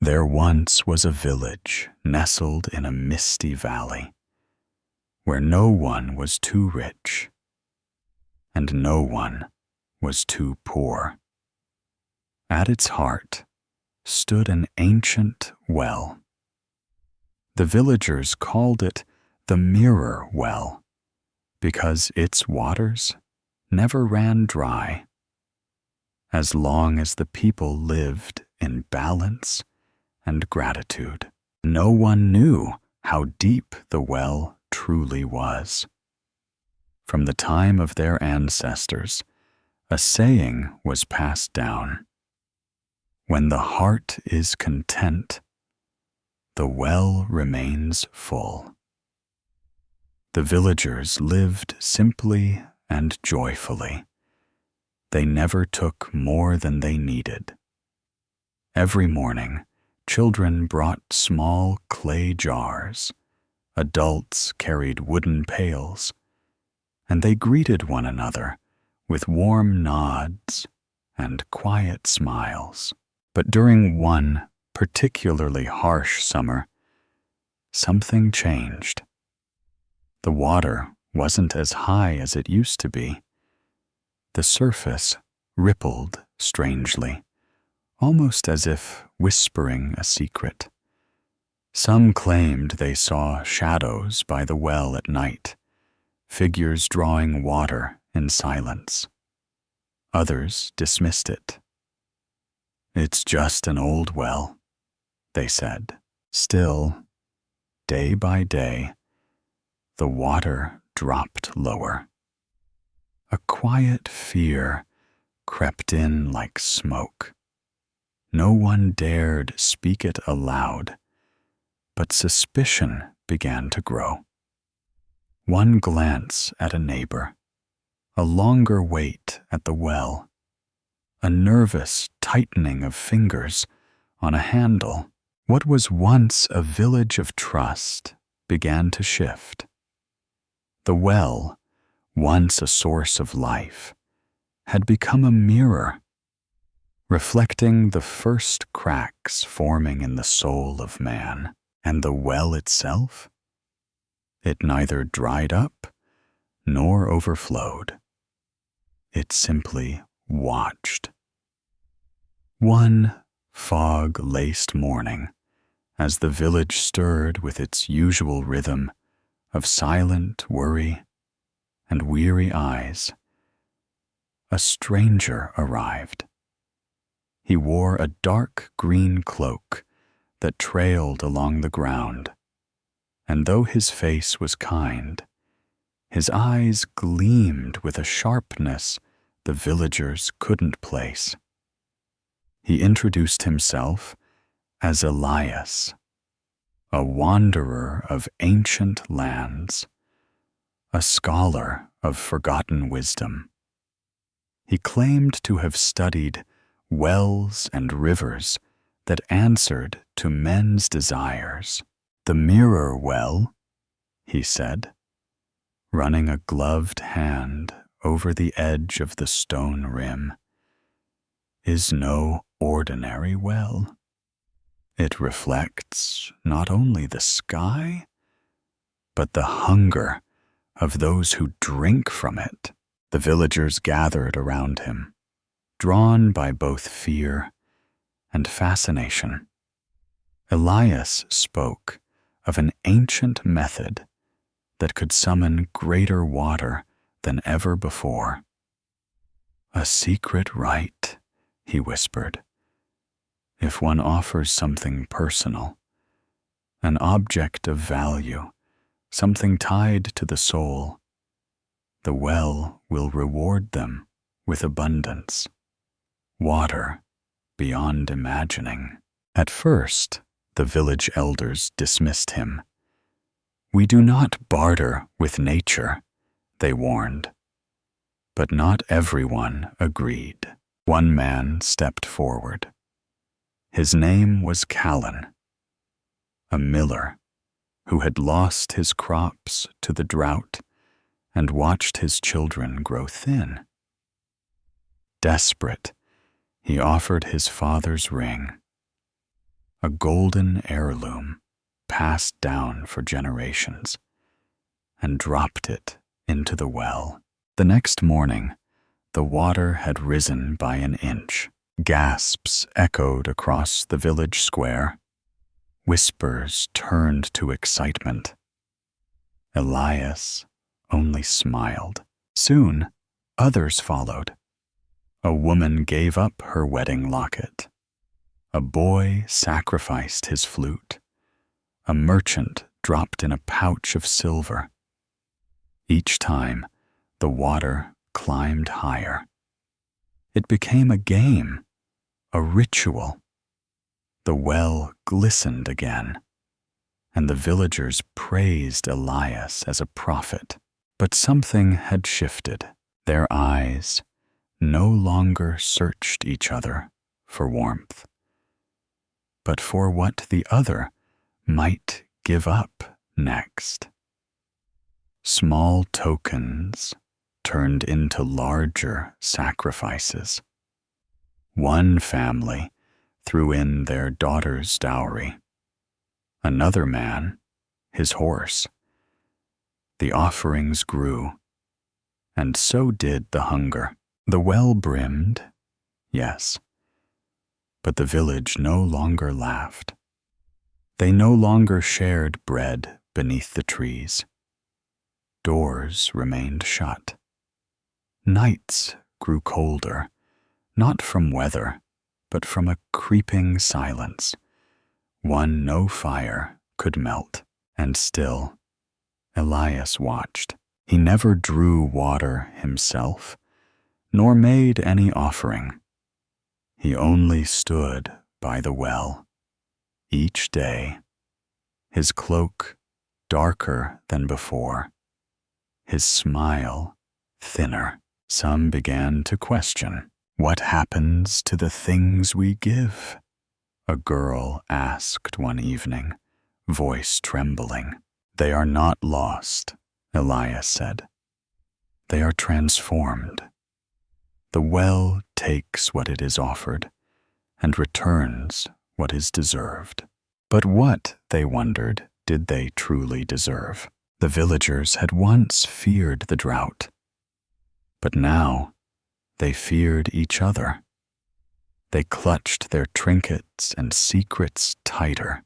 There once was a village nestled in a misty valley, where no one was too rich, and no one was too poor. At its heart stood an ancient well. The villagers called it the Mirror Well, because its waters never ran dry. As long as the people lived in balance and gratitude, no one knew how deep the well truly was. From the time of their ancestors, a saying was passed down: when the heart is content, the well remains full. The villagers lived simply and joyfully. They never took more than they needed. Every morning, children brought small clay jars, adults carried wooden pails, and they greeted one another with warm nods and quiet smiles. But during one particularly harsh summer, something changed. The water wasn't as high as it used to be. The surface rippled strangely, almost as if whispering a secret. Some claimed they saw shadows by the well at night, figures drawing water in silence. Others dismissed it. "It's just an old well," they said. Still, day by day, the water dropped lower. A quiet fear crept in like smoke. No one dared speak it aloud, but suspicion began to grow. One glance at a neighbor, a longer wait at the well, a nervous tightening of fingers on a handle. What was once a village of trust began to shift. The well, once a source of life, had become a mirror, reflecting the first cracks forming in the soul of man. And the well itself? It neither dried up nor overflowed. It simply watched. One fog-laced morning, as the village stirred with its usual rhythm of silent worry and weary eyes, a stranger arrived. He wore a dark green cloak that trailed along the ground, and though his face was kind, his eyes gleamed with a sharpness the villagers couldn't place. He introduced himself as Elias, a wanderer of ancient lands, a scholar of forgotten wisdom. He claimed to have studied wells and rivers that answered to men's desires. "The Mirror Well," he said, running a gloved hand over the edge of the stone rim, "is no ordinary well. It reflects not only the sky, but the hunger of those who drink from it." The villagers gathered around him, drawn by both fear and fascination. Elias spoke of an ancient method that could summon greater water than ever before. "A secret rite," he whispered. "If one offers something personal, an object of value, something tied to the soul, the well will reward them with abundance, water beyond imagining." At first, the village elders dismissed him. "We do not barter with nature," they warned. But not everyone agreed. One man stepped forward. His name was Callan, a miller who had lost his crops to the drought and watched his children grow thin. Desperate, he offered his father's ring. a golden heirloom passed down for generations, and dropped it into the well. The next morning, the water had risen by an inch. Gasps echoed across the village square. Whispers turned to excitement. Elias only smiled. Soon, others followed. A woman gave up her wedding locket. A boy sacrificed his flute. A merchant dropped in a pouch of silver. Each time, the water climbed higher. It became a game, a ritual. The well glistened again, and the villagers praised Elias as a prophet. But something had shifted. Their eyes no longer searched each other for warmth, but for what the other might give up next. Small tokens turned into larger sacrifices. One family threw in their daughter's dowry. Another man, his horse. The offerings grew, and so did the hunger. The well brimmed, yes, but the village no longer laughed. They no longer shared bread beneath the trees. Doors remained shut. Nights grew colder, not from weather, but from a creeping silence, one no fire could melt. And still, Elias watched. He never drew water himself, nor made any offering. He only stood by the well, each day, his cloak darker than before, his smile thinner. Some began to question, "What happens to the things we give?" A girl asked one evening, voice trembling. "They are not lost," Elias said. "They are transformed. The well takes what it is offered and returns what is deserved." But what, they wondered, did they truly deserve? The villagers had once feared the drought, but now they feared each other. They clutched their trinkets and secrets tighter.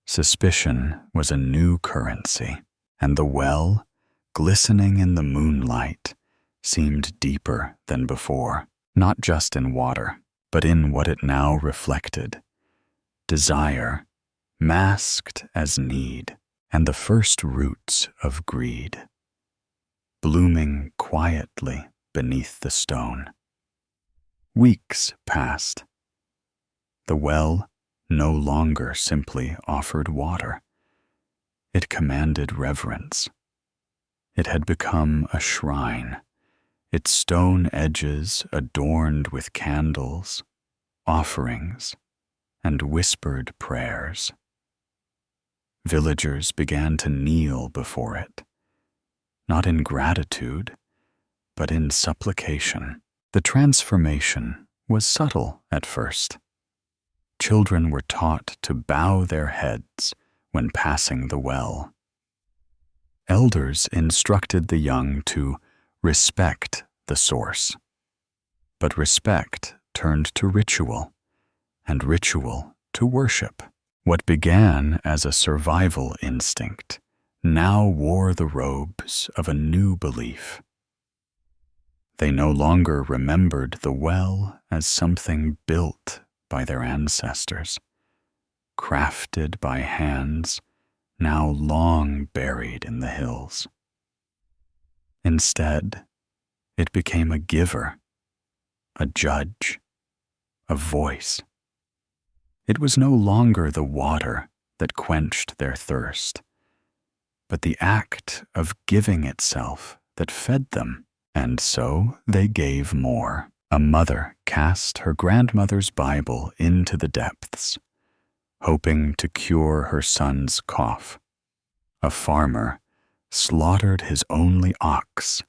Suspicion was a new currency, and the well, glistening in the moonlight, seemed deeper than before, not just in water, but in what it now reflected: desire, masked as need, and the first roots of greed, blooming quietly beneath the stone. Weeks passed. The well no longer simply offered water. It commanded reverence. It had become a shrine, its stone edges adorned with candles, offerings, and whispered prayers. Villagers began to kneel before it, not in gratitude, but in supplication. The transformation was subtle at first. Children were taught to bow their heads when passing the well. Elders instructed the young to respect the source. But respect turned to ritual, and ritual to worship. What began as a survival instinct now wore the robes of a new belief. They no longer remembered the well as something built by their ancestors, crafted by hands now long buried in the hills. Instead, it became a giver, a judge, a voice. It was no longer the water that quenched their thirst, but the act of giving itself that fed them. And so they gave more. A mother cast her grandmother's Bible into the depths, hoping to cure her son's cough. A farmer slaughtered his only ox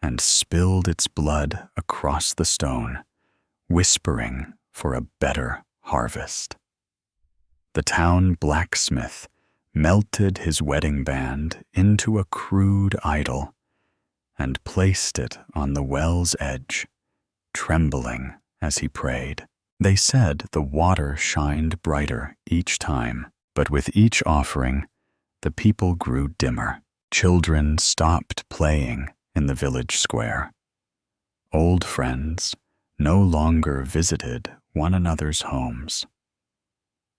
and spilled its blood across the stone, whispering for a better harvest. The town blacksmith melted his wedding band into a crude idol and placed it on the well's edge, trembling as he prayed. They said the water shined brighter each time, but with each offering, the people grew dimmer. Children stopped playing in the village square. Old friends no longer visited one another's homes.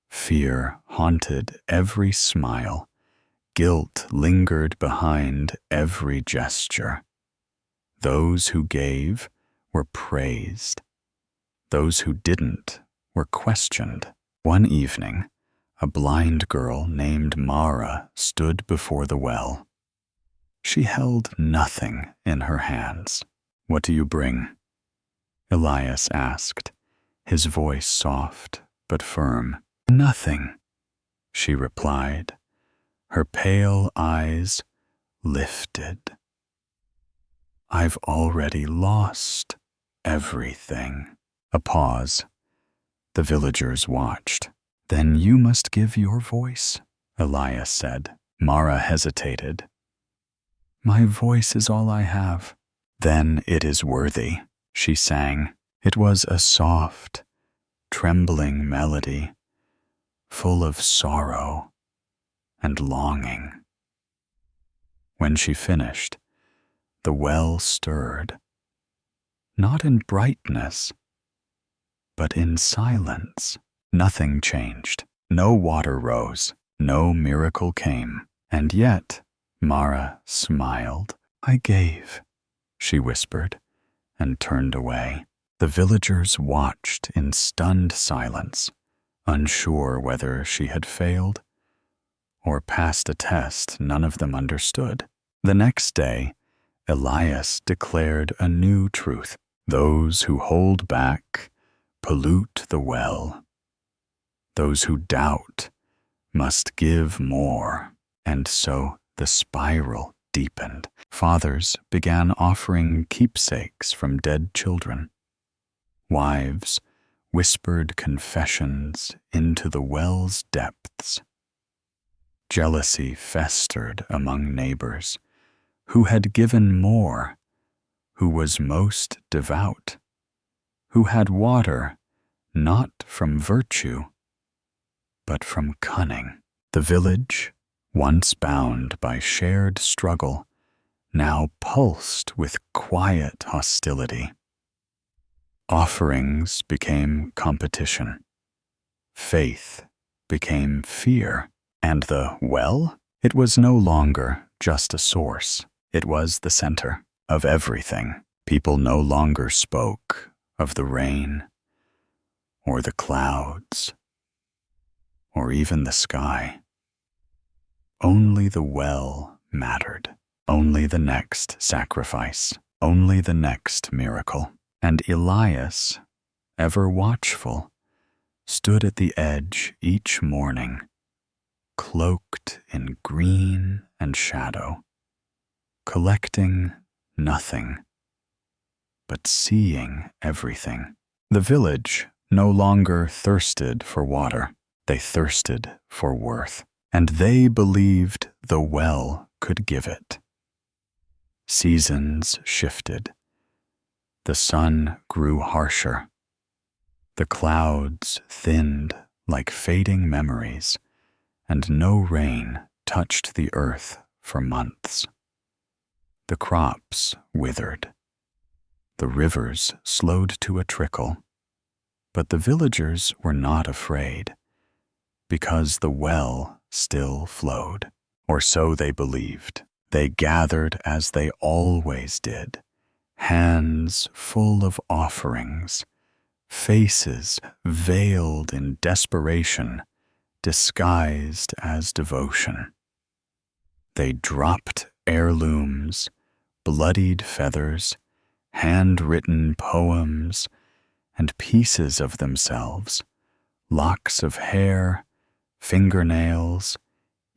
Fear haunted every smile. Guilt lingered behind every gesture. Those who gave were praised. Those who didn't were questioned. One evening, a blind girl named Mara stood before the well. She held nothing in her hands. "What do you bring?" Elias asked, his voice soft but firm. "Nothing," she replied, her pale eyes lifted. "I've already lost everything." A pause. The villagers watched. "Then you must give your voice," Elias said. Mara hesitated. "My voice is all I have." "Then it is worthy," she sang. It was a soft, trembling melody, full of sorrow and longing. When she finished, the well stirred, not in brightness, but in silence. Nothing changed. No water rose. No miracle came. And yet, Mara smiled. "I gave," she whispered, and turned away. The villagers watched in stunned silence, unsure whether she had failed or passed a test none of them understood. The next day, Elias declared a new truth. Those who hold back pollute the well. Those who doubt must give more. And so the spiral deepened. Fathers began offering keepsakes from dead children. Wives whispered confessions into the well's depths. Jealousy festered among neighbors. Who had given more? Who was most devout? Who had water not from virtue, but from cunning? The village, once bound by shared struggle, now pulsed with quiet hostility. Offerings became competition. Faith became fear. And the well? It was no longer just a source. It was the center of everything. People no longer spoke of the rain, or the clouds, or even the sky. Only the well mattered. Only the next sacrifice. Only the next miracle. And Elias, ever watchful, stood at the edge each morning, cloaked in green and shadow, collecting nothing, but seeing everything. The village no longer thirsted for water. They thirsted for worth, and they believed the well could give it. Seasons shifted. The sun grew harsher. The clouds thinned like fading memories, and no rain touched the earth for months. The crops withered. The rivers slowed to a trickle. But the villagers were not afraid, because the well still flowed, or so they believed. They gathered as they always did, hands full of offerings, faces veiled in desperation, disguised as devotion. They dropped heirlooms, bloodied feathers, handwritten poems, and pieces of themselves, locks of hair, fingernails,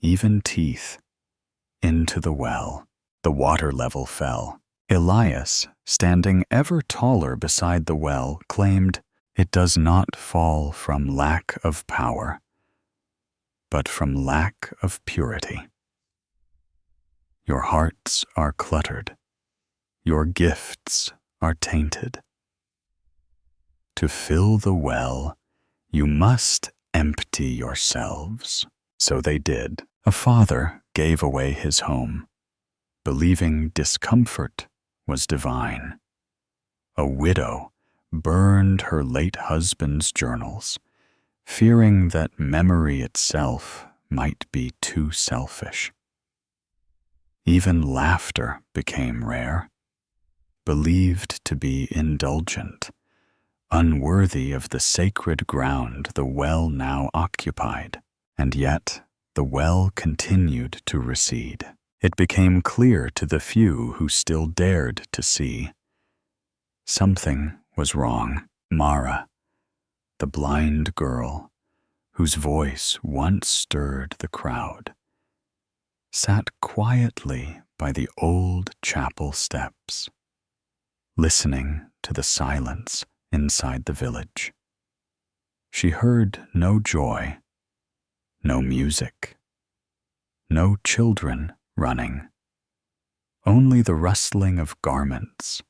even teeth, into the well. The water level fell. Elias, standing ever taller beside the well, claimed, "It does not fall from lack of power, but from lack of purity. Your hearts are cluttered. Your gifts are tainted. To fill the well, you must empty yourselves. So they did. A father gave away his home, believing discomfort was divine. A widow burned her late husband's journals, fearing that memory itself might be too selfish. Even laughter became rare, believed to be indulgent, unworthy of the sacred ground the well now occupied. And yet the well continued to recede. It became clear to the few who still dared to see. Something was wrong. Mara, the blind girl, whose voice once stirred the crowd, sat quietly by the old chapel steps, listening to the silence inside the village. She heard no joy, no music, no children running, only the rustling of garments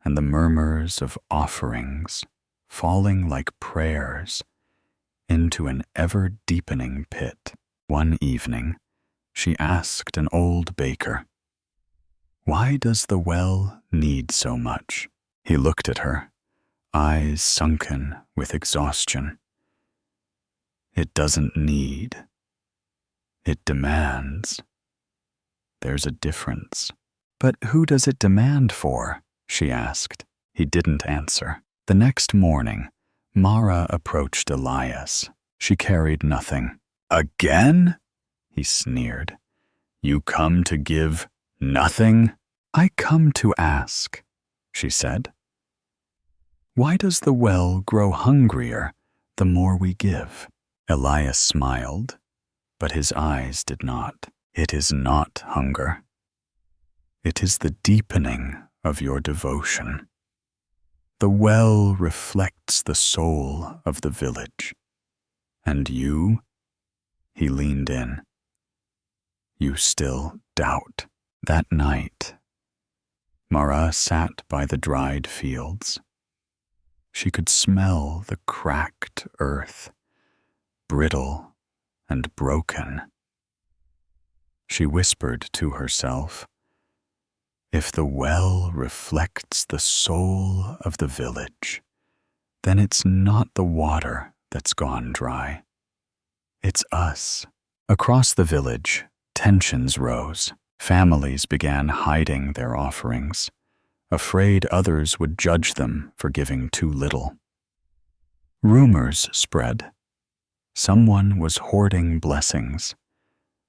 and the murmurs of offerings falling like prayers into an ever-deepening pit. One evening, she asked an old baker, "Why does the well need so much?" He looked at her, eyes sunken with exhaustion. "It doesn't need. It demands. There's a difference." "But who does it demand for?" she asked. He didn't answer. The next morning, Mara approached Elias. She carried nothing. "Again?" he sneered. "You come to give nothing?" "I come to ask," she said. "Why does the well grow hungrier the more we give?" Elias smiled, but his eyes did not. "It is not hunger. It is the deepening of your devotion. The well reflects the soul of the village. And you," he leaned in, "you still doubt." That night, Mara sat by the dried fields. She could smell the cracked earth, brittle and broken. She whispered to herself, "If the well reflects the soul of the village, then it's not the water that's gone dry. It's us." Across the village, tensions rose. Families began hiding their offerings, afraid others would judge them for giving too little. Rumors spread. Someone was hoarding blessings.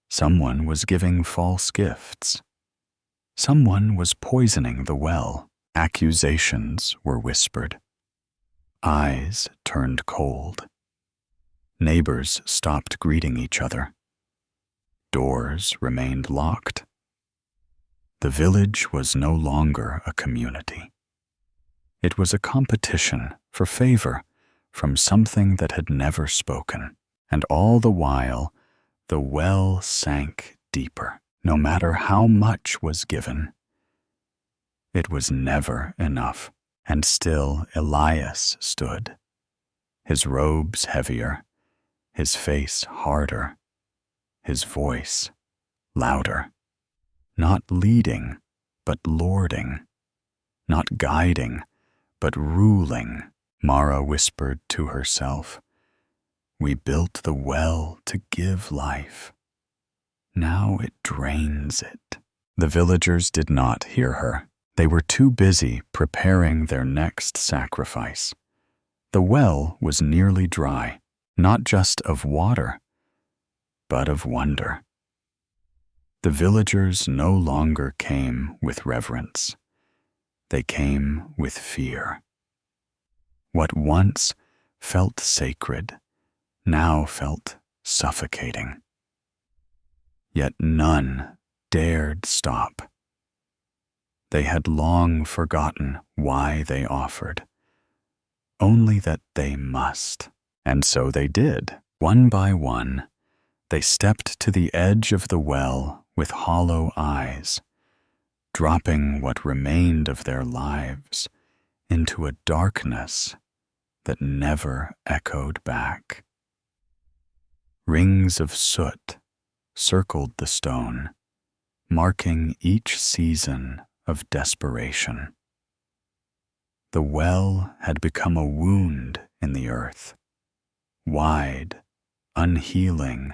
Someone was giving false gifts. Someone was poisoning the well. Accusations were whispered. Eyes turned cold. Neighbors stopped greeting each other. Doors remained locked. The village was no longer a community. It was a competition for favor from something that had never spoken. And all the while, the well sank deeper. No matter how much was given, it was never enough. And still Elias stood, his robes heavier, his face harder, his voice louder. Not leading, but lording. Not guiding, but ruling. Mara whispered to herself, "We built the well to give life. Now it drains it." The villagers did not hear her. They were too busy preparing their next sacrifice. The well was nearly dry, not just of water, but of wonder. The villagers no longer came with reverence. They came with fear. What once felt sacred now felt suffocating. Yet none dared stop. They had long forgotten why they offered, only that they must. And so they did. One by one, They stepped to the edge of the well with hollow eyes, dropping what remained of their lives into a darkness that never echoed back. Rings of soot circled the stone, marking each season of desperation. The well had become a wound in the earth, wide, unhealing,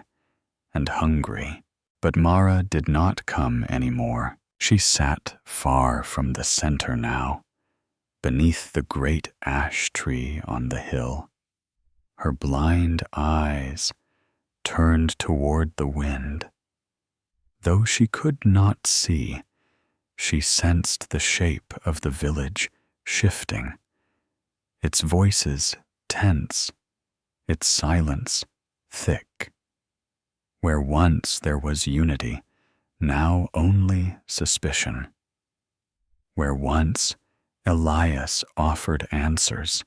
and hungry. But Mara did not come anymore. She sat far from the center now, beneath the great ash tree on the hill, her blind eyes turned toward the wind. Though she could not see, she sensed the shape of the village shifting, its voices tense, its silence thick. Where once there was unity, now only suspicion. Where once Elias offered answers,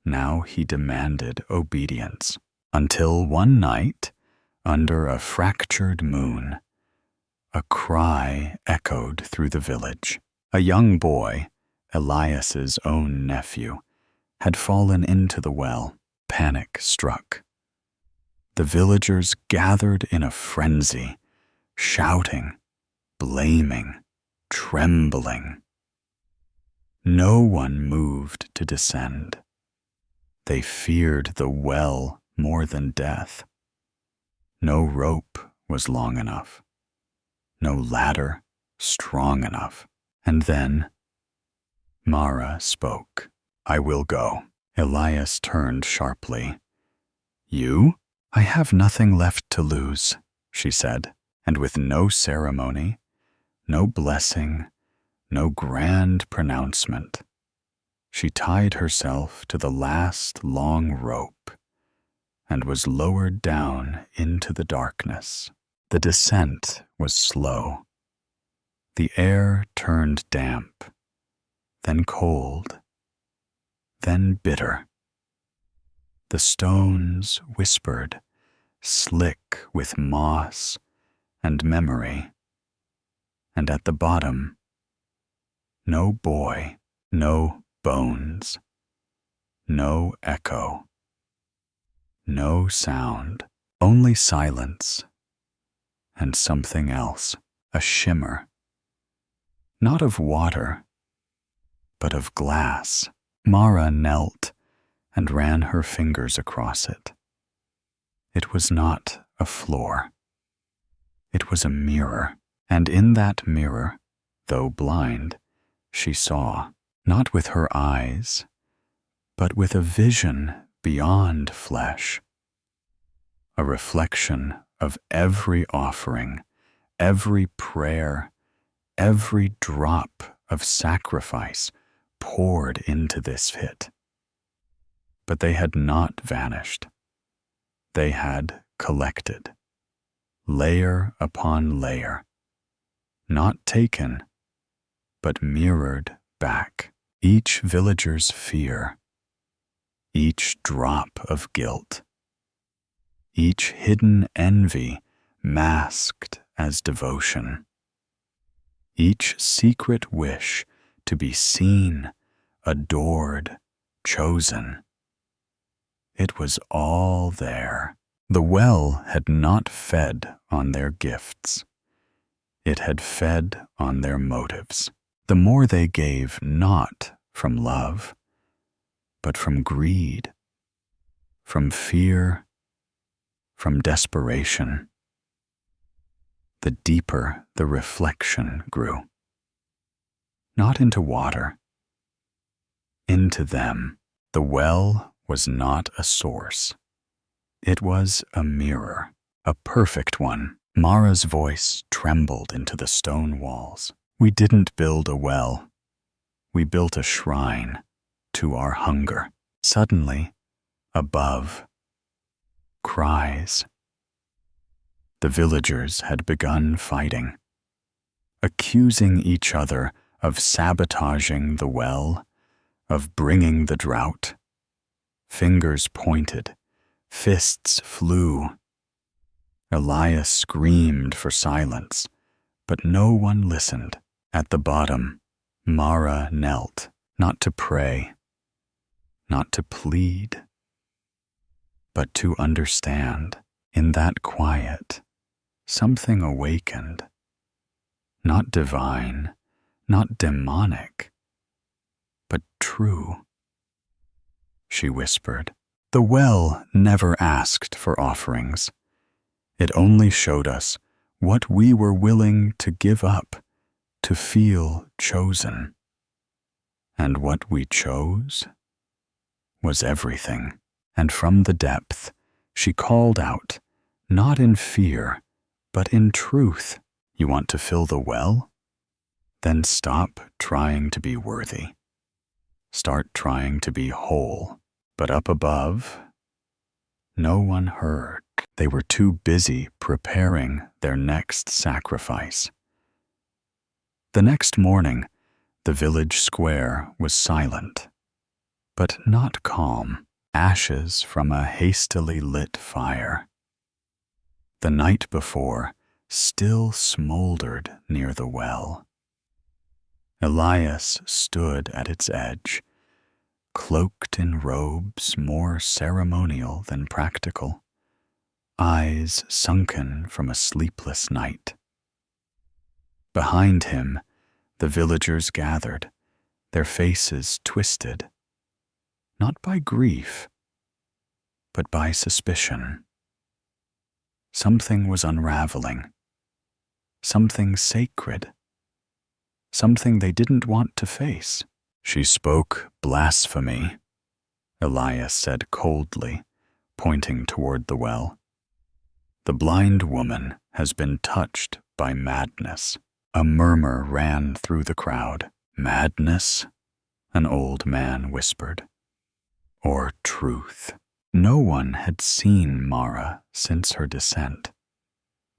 now he demanded obedience. Until one night, under a fractured moon, a cry echoed through the village. A young boy, Elias's own nephew, had fallen into the well. Panic struck. The villagers gathered in a frenzy, shouting, blaming, trembling. No one moved to descend. They feared the well more than death. No rope was long enough, no ladder strong enough. And then Mara spoke. "I will go." Elias turned sharply. "You? I have nothing left to lose," she said, and with no ceremony, no blessing, no grand pronouncement, she tied herself to the last long rope and was lowered down into the darkness. The descent was slow. The air turned damp, then cold, then bitter. The stones whispered, slick with moss and memory. And at the bottom, no boy, no bones, no echo, no sound, only silence and something else, a shimmer, not of water, but of glass. Mara knelt and ran her fingers across it. It was not a floor. It was a mirror, and in that mirror, though blind, she saw, not with her eyes, but with a vision beyond flesh, a reflection of every offering, every prayer, every drop of sacrifice poured into this pit. But they had not vanished. They had collected, layer upon layer, not taken, but mirrored back. Each villager's fear, each drop of guilt, each hidden envy masked as devotion, each secret wish to be seen, adored, chosen. It was all there. The well had not fed on their gifts. It had fed on their motives. The more they gave, not from love, but from greed, from fear, from desperation, the deeper the reflection grew. Not into water, into them. The well was not a source. It was a mirror, a perfect one. Mara's voice trembled into the stone walls. We didn't build a well. We built a shrine to our hunger. Suddenly, above, cries. The villagers had begun fighting, accusing each other of sabotaging the well, of bringing the drought. Fingers pointed, fists flew. Elias screamed for silence, but no one listened. At the bottom, Mara knelt, not to pray, not to plead, but to understand. In that quiet, something awakened. Not divine, not demonic, but true. She whispered. The well never asked for offerings. It only showed us what we were willing to give up to feel chosen. And what we chose was everything. And from the depth, she called out, not in fear, but in truth. You want to fill the well? Then stop trying to be worthy. Start trying to be whole. But up above, no one heard. They were too busy preparing their next sacrifice. The next morning, the village square was silent, but not calm. Ashes from a hastily lit fire. The night before still smoldered near the well. Elias stood at its edge, cloaked in robes more ceremonial than practical, eyes sunken from a sleepless night. Behind him, the villagers gathered, their faces twisted, not by grief, but by suspicion. Something was unraveling, something sacred, something they didn't want to face. She spoke blasphemy, Elias said coldly, pointing toward the well. The blind woman has been touched by madness. A murmur ran through the crowd. Madness? An old man whispered. Or truth. No one had seen Mara since her descent.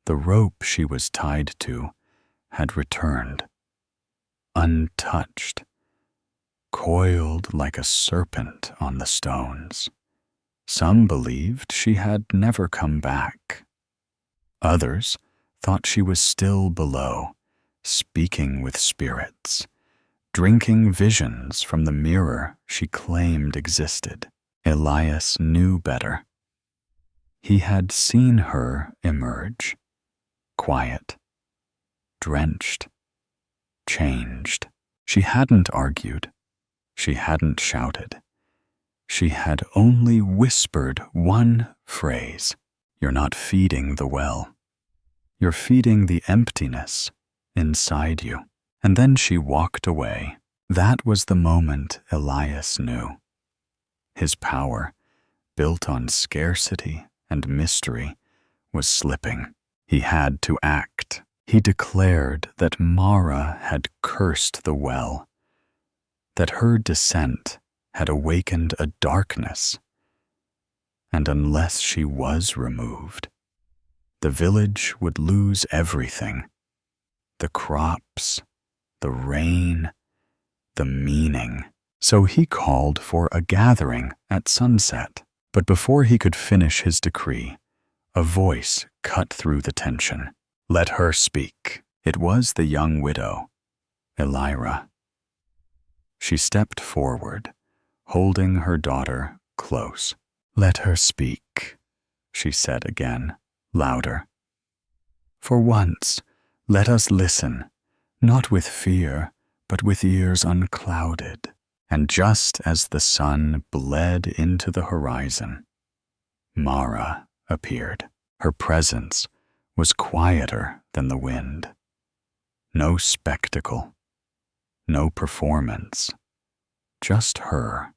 The rope she was tied to had returned, untouched, coiled like a serpent on the stones. Some believed she had never come back. Others thought she was still below, speaking with spirits, drinking visions from the mirror she claimed existed. Elias knew better. He had seen her emerge, quiet, drenched, changed. She hadn't argued. She hadn't shouted. She had only whispered one phrase. You're not feeding the well. You're feeding the emptiness inside you. And then she walked away. That was the moment Elias knew. His power, built on scarcity and mystery, was slipping. He had to act. He declared that Mara had cursed the well, that her descent had awakened a darkness, and unless she was removed, the village would lose everything: the crops, the rain, the meaning. So he called for a gathering at sunset. But before he could finish his decree, a voice cut through the tension. Let her speak. It was the young widow, Elira. She stepped forward, holding her daughter close. Let her speak, she said again, louder. For once, let us listen, not with fear, but with ears unclouded. And just as the sun bled into the horizon, Mara appeared. Her presence was quieter than the wind. No spectacle, no performance, just her,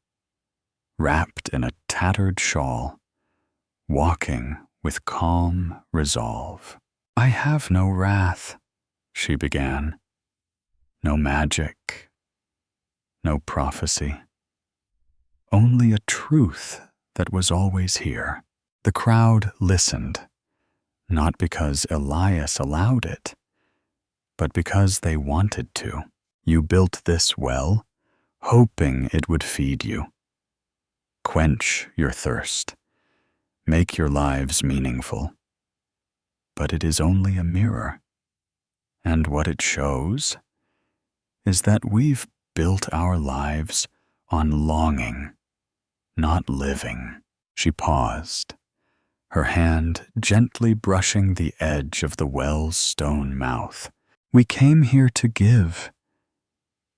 wrapped in a tattered shawl, walking with calm resolve. I have no wrath, she began. No magic, no prophecy. Only a truth that was always here. The crowd listened, not because Elias allowed it, but because they wanted to. You built this well, hoping it would feed you. Quench your thirst. Make your lives meaningful. but it is only a mirror. And what it shows is that we've built our lives on longing, not living. She paused, her hand gently brushing the edge of the well's stone mouth. We came here to give,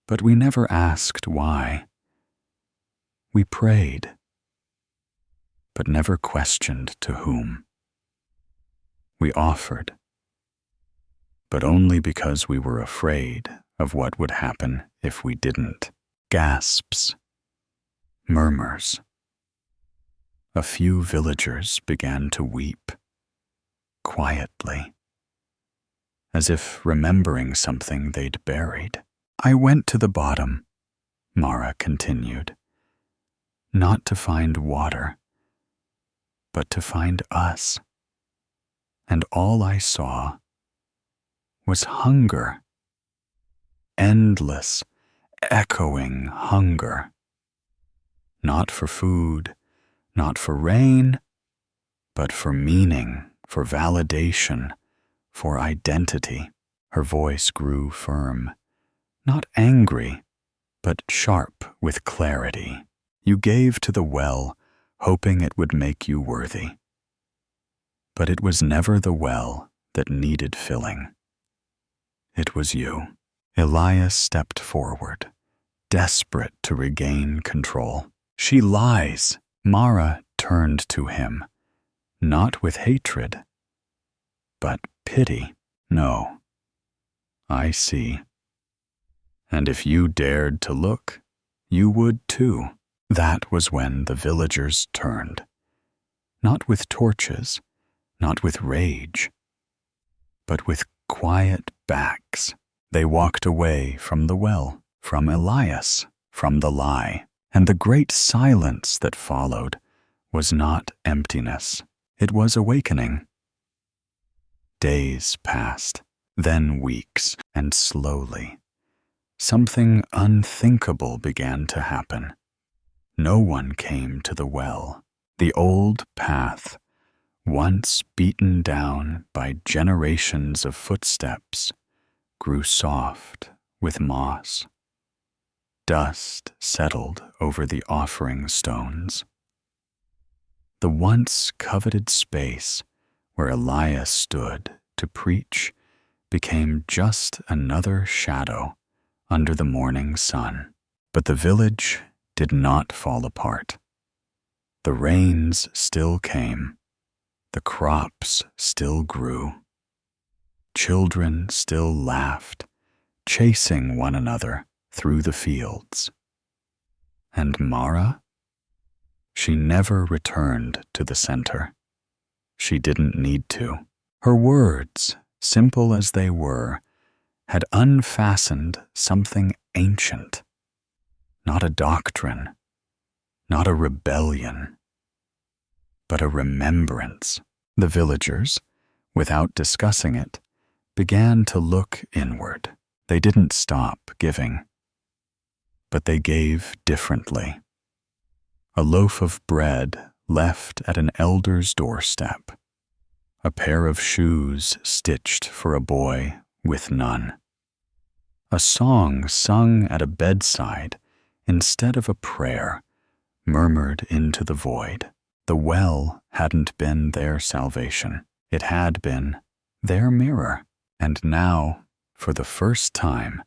but we never asked why. We prayed, but never questioned to whom. We offered, but only because we were afraid of what would happen if we didn't. Gasps, murmurs. A few villagers began to weep, quietly, as if remembering something they'd buried. I went to the bottom, Mara continued, not to find water, but to find us. And all I saw was hunger, endless, echoing hunger. Not for food, not for rain, but for meaning, for validation, for identity. Her voice grew firm, not angry, but sharp with clarity. You gave to the well, hoping it would make you worthy. But it was never the well that needed filling. It was you. Elias stepped forward, desperate to regain control. She lies. Mara turned to him, not with hatred, but pity. No, I see. And if you dared to look, you would too. That was when the villagers turned, not with torches, not with rage, but with quiet backs. They walked away from the well, from Elias, from the lie. And the great silence that followed was not emptiness. It was awakening. Days passed, then weeks, and slowly, something unthinkable began to happen. No one came to the well. The old path, once beaten down by generations of footsteps, grew soft with moss. Dust settled over the offering stones. The once coveted space where Elias stood to preach became just another shadow under the morning sun. But the village did not fall apart. The rains still came. The crops still grew. Children still laughed, chasing one another through the fields. And Mara? She never returned to the center. She didn't need to. Her words, simple as they were, had unfastened something ancient. Not a doctrine, not a rebellion, but a remembrance. The villagers, without discussing it, began to look inward. They didn't stop giving, but they gave differently. A loaf of bread left at an elder's doorstep. A pair of shoes stitched for a boy with none. A song sung at a bedside instead of a prayer, murmured into the void. The well hadn't been their salvation. It had been their mirror. And now, for the first time,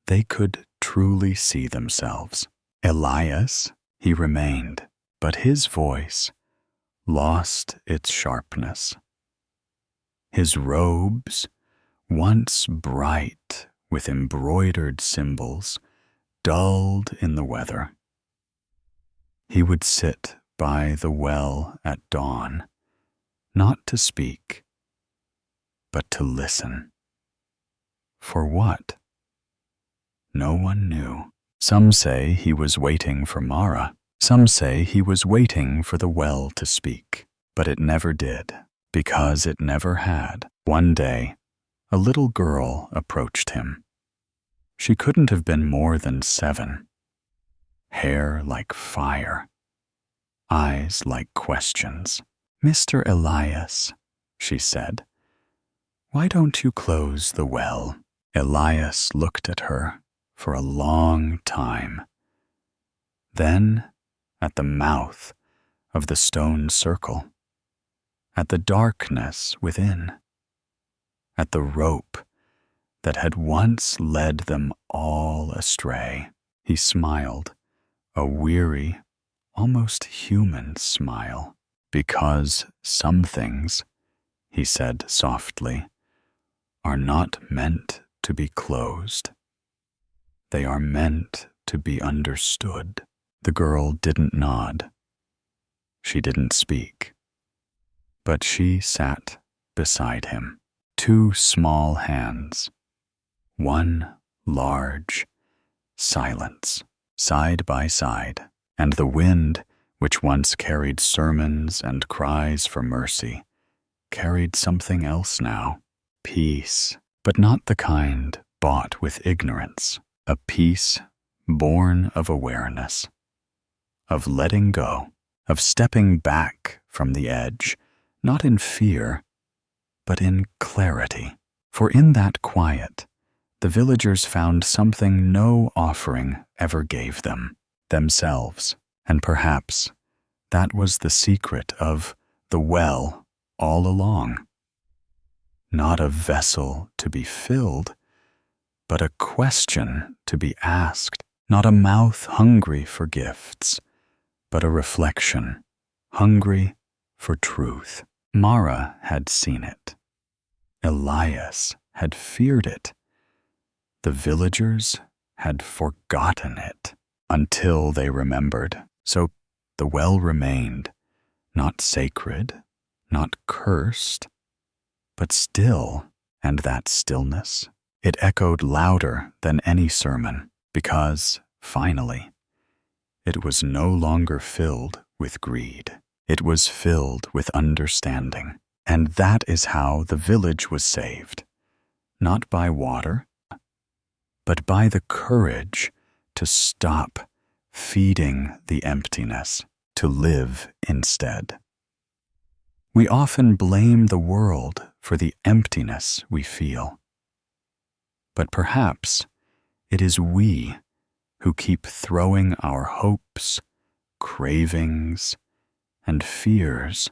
they could truly see themselves. Elias, he remained, but his voice lost its sharpness. His robes, once bright with embroidered symbols, dulled in the weather. He would sit by the well at dawn, not to speak, but to listen. For what? No one knew. Some say he was waiting for Mara. Some say he was waiting for the well to speak. But it never did, because it never had. One day, a little girl approached him. She couldn't have been more than 7. Hair like fire. Eyes like questions. "Mr. Elias," she said, "Why don't you close the well?" Elias looked at her for a long time. Then, at the mouth of the stone circle, at the darkness within, at the rope that had once led them all astray, he smiled, a weary, almost human smile. "Because some things," he said softly, "are not meant to be closed. They are meant to be understood." The girl didn't nod. She didn't speak. But she sat beside him, two small hands, one large silence, side by side, and the wind, which once carried sermons and cries for mercy, carried something else now, peace, but not the kind bought with ignorance, a peace born of awareness, of letting go, of stepping back from the edge, not in fear, but in clarity. For in that quiet, the villagers found something no offering ever gave them, themselves. And perhaps that was the secret of the well all along. Not a vessel to be filled, but a question to be asked. Not a mouth hungry for gifts, but a reflection hungry for truth. Mara had seen it. Elias had feared it. The villagers had forgotten it until they remembered. So the well remained, not sacred, not cursed, but still, and that stillness, it echoed louder than any sermon, because, finally, it was no longer filled with greed. It was filled with understanding. And that is how the village was saved, not by water, but by the courage to stop feeding the emptiness, to live instead. We often blame the world for the emptiness we feel. But perhaps it is we who keep throwing our hopes, cravings, and fears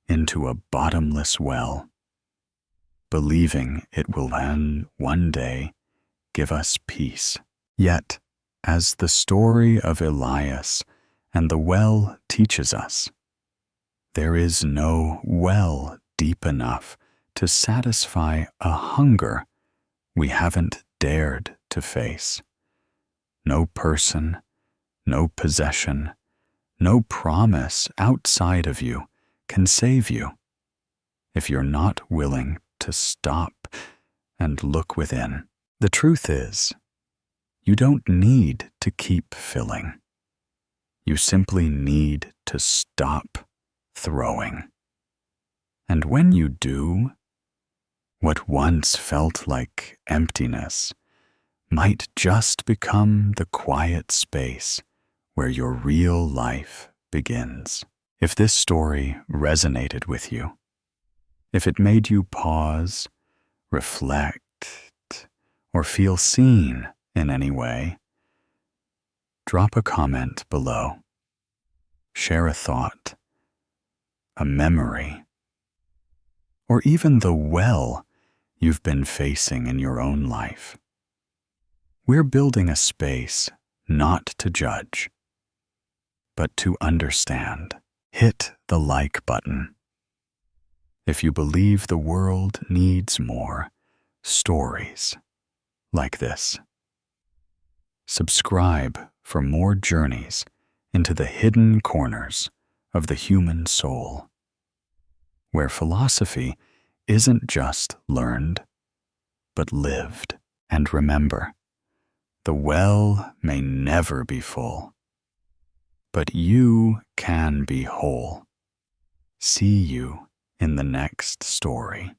into a bottomless well, believing it will then one day give us peace. Yet, as the story of Elias and the well teaches us, there is no well deep enough to satisfy a hunger we haven't dared to face. No person, no possession, no promise outside of you can save you if you're not willing to stop and look within. The truth is, you don't need to keep filling. You simply need to stop throwing. And when you do, what once felt like emptiness might just become the quiet space where your real life begins. If this story resonated with you, if it made you pause, reflect, or feel seen in any way, drop a comment below. Share a thought, a memory, or even the well you've been facing in your own life. We're building a space not to judge, but to understand. Hit the like button if you believe the world needs more stories like this. Subscribe for more journeys into the hidden corners of the human soul, where philosophy isn't just learned, but lived. And remember, the well may never be full, but you can be whole. See you in the next story.